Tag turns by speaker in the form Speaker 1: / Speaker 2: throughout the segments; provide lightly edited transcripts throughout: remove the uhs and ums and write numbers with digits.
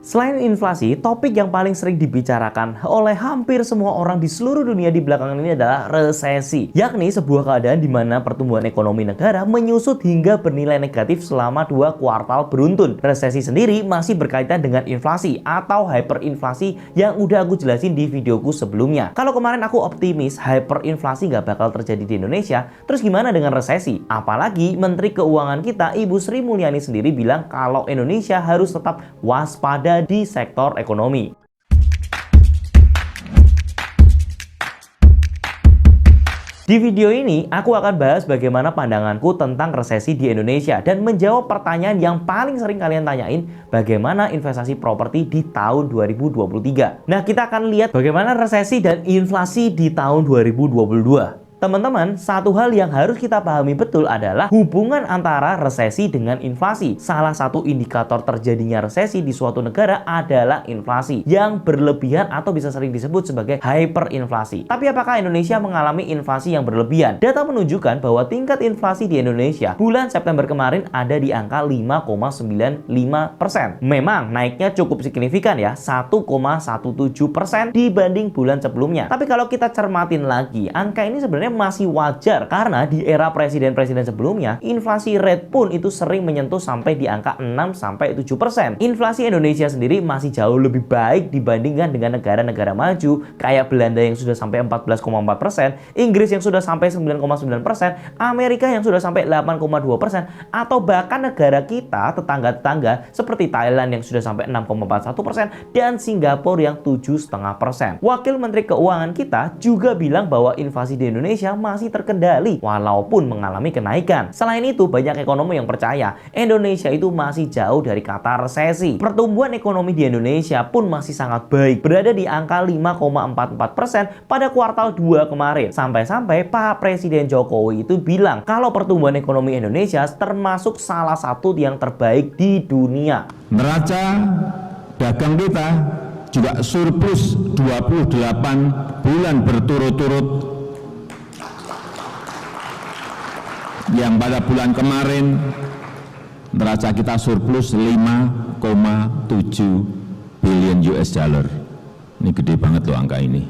Speaker 1: Selain inflasi, topik yang paling sering dibicarakan oleh hampir semua orang di seluruh dunia di belakangan ini adalah resesi, yakni sebuah keadaan di mana pertumbuhan ekonomi negara menyusut hingga bernilai negatif selama 2 kuartal beruntun. Resesi sendiri masih berkaitan dengan inflasi atau hyperinflasi yang udah aku jelasin di videoku sebelumnya. Kalau kemarin aku optimis hyperinflasi nggak bakal terjadi di Indonesia, terus gimana dengan resesi? Apalagi Menteri Keuangan kita Ibu Sri Mulyani sendiri bilang kalau Indonesia harus tetap waspada di sektor ekonomi. Di video ini, aku akan bahas bagaimana pandanganku tentang resesi di Indonesia dan menjawab pertanyaan yang paling sering kalian tanyain, bagaimana investasi properti di tahun 2023. Nah, kita akan lihat bagaimana resesi dan inflasi di tahun 2022. Teman-teman, satu hal yang harus kita pahami betul adalah hubungan antara resesi dengan inflasi. Salah satu indikator terjadinya resesi di suatu negara adalah inflasi yang berlebihan atau bisa sering disebut sebagai hyperinflasi. Tapi apakah Indonesia mengalami inflasi yang berlebihan? Data menunjukkan bahwa tingkat inflasi di Indonesia bulan September kemarin ada di angka 5,95%. Memang naiknya cukup signifikan ya, 1,17% dibanding bulan sebelumnya. Tapi kalau kita cermatin lagi, angka ini sebenarnya masih wajar karena di era presiden-presiden sebelumnya inflasi rate pun itu sering menyentuh sampai di angka 6-7%. Inflasi Indonesia sendiri masih jauh lebih baik dibandingkan dengan negara-negara maju kayak Belanda yang sudah sampai 14,4%, Inggris yang sudah sampai 9,9%, Amerika yang sudah sampai 8,2%, atau bahkan negara kita tetangga-tetangga seperti Thailand yang sudah sampai 6,41% dan Singapura yang 7,5%. Wakil Menteri Keuangan kita juga bilang bahwa inflasi di Indonesia masih terkendali walaupun mengalami kenaikan. Selain itu, banyak ekonomi yang percaya Indonesia itu masih jauh dari kata resesi. Pertumbuhan ekonomi di Indonesia pun masih sangat baik, berada di angka 5,44% pada kuartal 2 kemarin. Sampai-sampai Pak Presiden Jokowi itu bilang kalau pertumbuhan ekonomi Indonesia termasuk salah satu yang terbaik di dunia.
Speaker 2: Neraca dagang kita juga surplus 28 bulan berturut-turut, yang pada bulan kemarin neraca kita surplus 5,7 billion US dollar. Ini gede banget loh angka ini,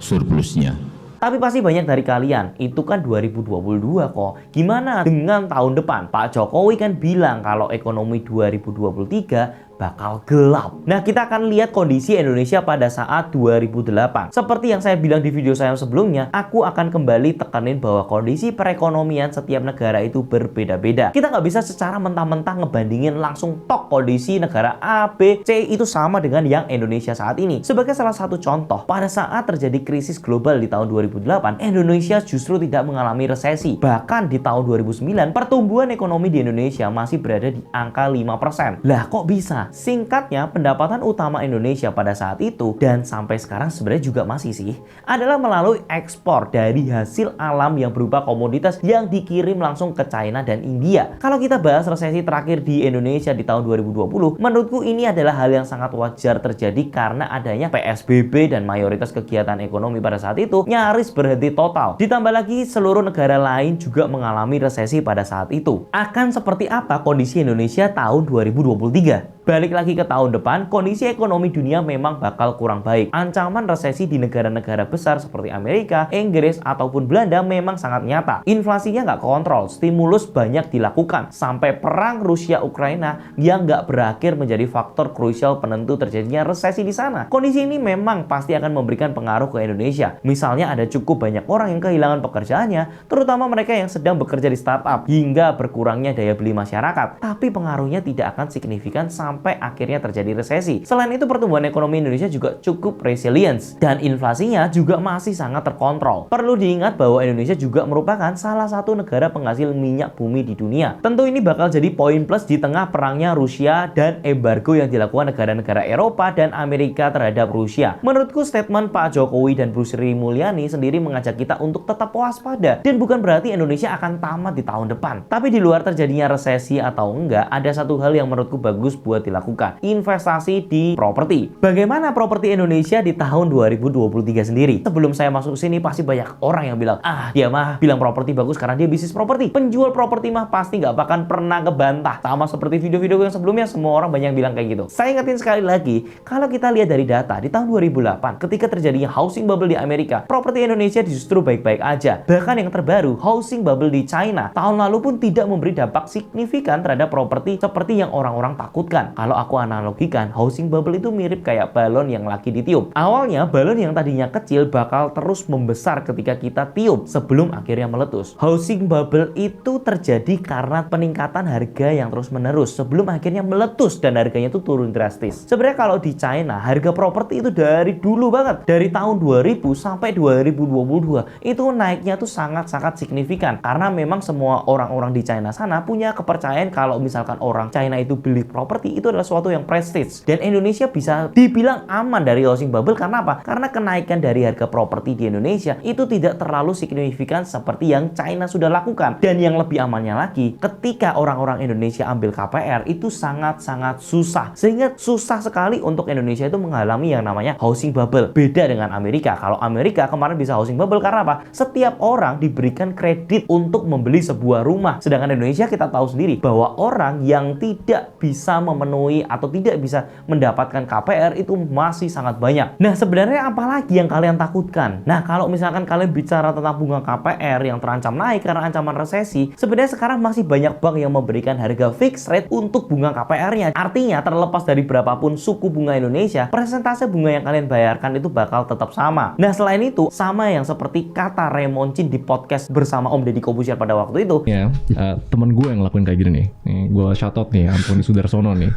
Speaker 2: surplusnya.
Speaker 1: Tapi pasti banyak dari kalian, itu kan 2022 kok. Gimana dengan tahun depan? Pak Jokowi kan bilang kalau ekonomi 2023 bakal gelap. Nah, kita akan lihat kondisi Indonesia pada saat 2008. Seperti yang saya bilang di video saya sebelumnya, aku akan kembali tekanin bahwa kondisi perekonomian setiap negara itu berbeda-beda. Kita nggak bisa secara mentah-mentah ngebandingin langsung tok kondisi negara A, B, C itu sama dengan yang Indonesia saat ini. Sebagai salah satu contoh, pada saat terjadi krisis global di tahun 2008, Indonesia justru tidak mengalami resesi. Bahkan di tahun 2009, pertumbuhan ekonomi di Indonesia masih berada di angka 5%. Lah kok bisa? Singkatnya, pendapatan utama Indonesia pada saat itu dan sampai sekarang sebenarnya juga masih sih adalah melalui ekspor dari hasil alam yang berupa komoditas yang dikirim langsung ke China dan India. Kalau kita bahas resesi terakhir di Indonesia di tahun 2020, menurutku ini adalah hal yang sangat wajar terjadi karena adanya PSBB dan mayoritas kegiatan ekonomi pada saat itu nyaris berhenti total. Ditambah lagi seluruh negara lain juga mengalami resesi pada saat itu. Akan seperti apa kondisi Indonesia tahun 2023? Balik lagi ke tahun depan, kondisi ekonomi dunia memang bakal kurang baik. Ancaman resesi di negara-negara besar seperti Amerika, Inggris, ataupun Belanda memang sangat nyata. Inflasinya nggak kontrol, stimulus banyak dilakukan, sampai perang Rusia-Ukraina yang nggak berakhir menjadi faktor krusial penentu terjadinya resesi di sana. Kondisi ini memang pasti akan memberikan pengaruh ke Indonesia. Misalnya ada cukup banyak orang yang kehilangan pekerjaannya, terutama mereka yang sedang bekerja di startup, hingga berkurangnya daya beli masyarakat. Tapi pengaruhnya tidak akan signifikan sampai akhirnya terjadi resesi. Selain itu, pertumbuhan ekonomi Indonesia juga cukup resilience dan inflasinya juga masih sangat terkontrol. Perlu diingat bahwa Indonesia juga merupakan salah satu negara penghasil minyak bumi di dunia. Tentu ini bakal jadi poin plus di tengah perangnya Rusia dan embargo yang dilakukan negara-negara Eropa dan Amerika terhadap Rusia. Menurutku statement Pak Jokowi dan Bu Sri Mulyani sendiri mengajak kita untuk tetap waspada dan bukan berarti Indonesia akan tamat di tahun depan. Tapi di luar terjadinya resesi atau enggak, ada satu hal yang menurutku bagus buat buat dilakukan investasi di properti. Bagaimana properti Indonesia di tahun 2023 sendiri? Sebelum saya masuk sini pasti banyak orang yang bilang, dia mah bilang properti bagus karena dia bisnis properti. Penjual properti mah pasti nggak bahkan pernah ngebantah. Sama seperti video-video yang sebelumnya, semua orang banyak yang bilang kayak gitu. Saya ingetin sekali lagi, kalau kita lihat dari data di tahun 2008 ketika terjadinya housing bubble di Amerika, properti Indonesia justru baik-baik aja. Bahkan yang terbaru, housing bubble di China tahun lalu pun tidak memberi dampak signifikan terhadap properti seperti yang orang-orang takutkan. Kalau aku analogikan, housing bubble itu mirip kayak balon yang lagi ditiup. Awalnya balon yang tadinya kecil bakal terus membesar ketika kita tiup sebelum akhirnya meletus. Housing bubble itu terjadi karena peningkatan harga yang terus menerus sebelum akhirnya meletus dan harganya itu turun drastis. Sebenarnya kalau di China, harga properti itu dari dulu banget, dari tahun 2000 sampai 2022 itu naiknya tuh sangat-sangat signifikan karena memang semua orang-orang di China sana punya kepercayaan kalau misalkan orang China itu beli properti itu adalah suatu yang prestige, dan Indonesia bisa dibilang aman dari housing bubble. Karena apa? Karena kenaikan dari harga properti di Indonesia itu tidak terlalu signifikan seperti yang China sudah lakukan. Dan yang lebih amannya lagi, ketika orang-orang Indonesia ambil KPR itu sangat-sangat susah, sehingga susah sekali untuk Indonesia itu mengalami yang namanya housing bubble. Beda dengan Amerika. Kalau Amerika kemarin bisa housing bubble karena apa? Setiap orang diberikan kredit untuk membeli sebuah rumah. Sedangkan Indonesia kita tahu sendiri bahwa orang yang tidak bisa memenuhi atau tidak bisa mendapatkan KPR itu masih sangat banyak. Nah, sebenarnya apalagi yang kalian takutkan? Nah, kalau misalkan kalian bicara tentang bunga KPR yang terancam naik karena ancaman resesi, sebenarnya sekarang masih banyak bank yang memberikan harga fixed rate untuk bunga KPR-nya. Artinya, terlepas dari berapapun suku bunga Indonesia, persentase bunga yang kalian bayarkan itu bakal tetap sama. Nah, selain itu, sama yang seperti kata Raymond Chin di podcast bersama Om Deddy Corbuzier pada waktu itu.
Speaker 3: Ya, temen gue yang ngelakuin kayak gini nih. Gue shoutout nih, Antoni Sudarsono nih.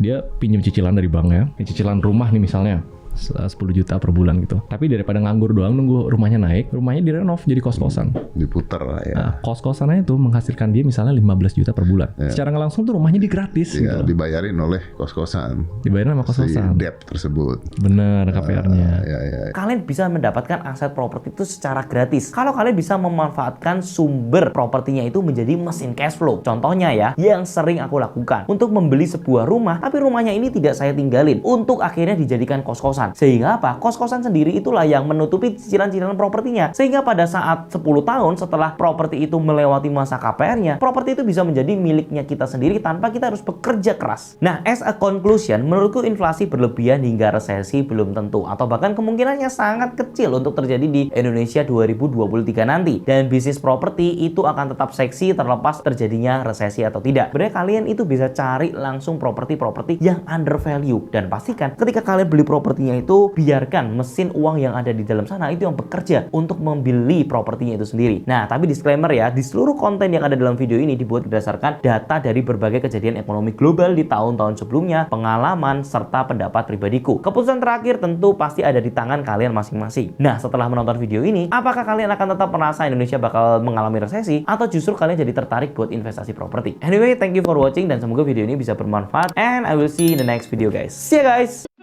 Speaker 3: Dia pinjam cicilan dari bank ya. Cicilan rumah nih misalnya. 10 juta per bulan gitu. Tapi daripada nganggur doang nunggu rumahnya naik, rumahnya direnov jadi kos-kosan.
Speaker 4: Diputer lah ya.
Speaker 3: Nah, kos-kosannya itu menghasilkan dia misalnya 15 juta per bulan. Ya. Secara nggak langsung tuh rumahnya di gratis.
Speaker 4: Iya,
Speaker 3: gitu.
Speaker 4: dibayarin oleh kos-kosan.
Speaker 3: Dibayarin sama kos-kosan.
Speaker 4: Si debt tersebut.
Speaker 3: Bener KPR-nya.
Speaker 4: Ya.
Speaker 1: Kalian bisa mendapatkan aset properti itu secara gratis. Kalau kalian bisa memanfaatkan sumber propertinya itu menjadi mesin cash flow. Contohnya ya, yang sering aku lakukan untuk membeli sebuah rumah, tapi rumahnya ini tidak saya tinggalin untuk akhirnya dijadikan kos-kosan. Sehingga apa? Kos-kosan sendiri itulah yang menutupi cicilan-cicilan propertinya. Sehingga pada saat 10 tahun setelah properti itu melewati masa KPR-nya, properti itu bisa menjadi miliknya kita sendiri tanpa kita harus bekerja keras. Nah, as a conclusion, menurutku inflasi berlebihan hingga resesi belum tentu, atau bahkan kemungkinannya sangat kecil untuk terjadi di Indonesia 2023 nanti. Dan bisnis properti itu akan tetap seksi terlepas terjadinya resesi atau tidak. Sebenarnya kalian itu bisa cari langsung properti-properti yang under value, dan pastikan ketika kalian beli propertinya itu biarkan mesin uang yang ada di dalam sana itu yang bekerja untuk membeli propertinya itu sendiri. Nah, tapi disclaimer ya, di seluruh konten yang ada dalam video ini dibuat berdasarkan data dari berbagai kejadian ekonomi global di tahun-tahun sebelumnya, pengalaman, serta pendapat pribadiku. Keputusan terakhir tentu pasti ada di tangan kalian masing-masing. Nah, setelah menonton video ini, apakah kalian akan tetap merasa Indonesia bakal mengalami resesi, atau justru kalian jadi tertarik buat investasi properti? Anyway, thank you for watching, dan semoga video ini bisa bermanfaat, and I will see you in the next video guys. See ya guys!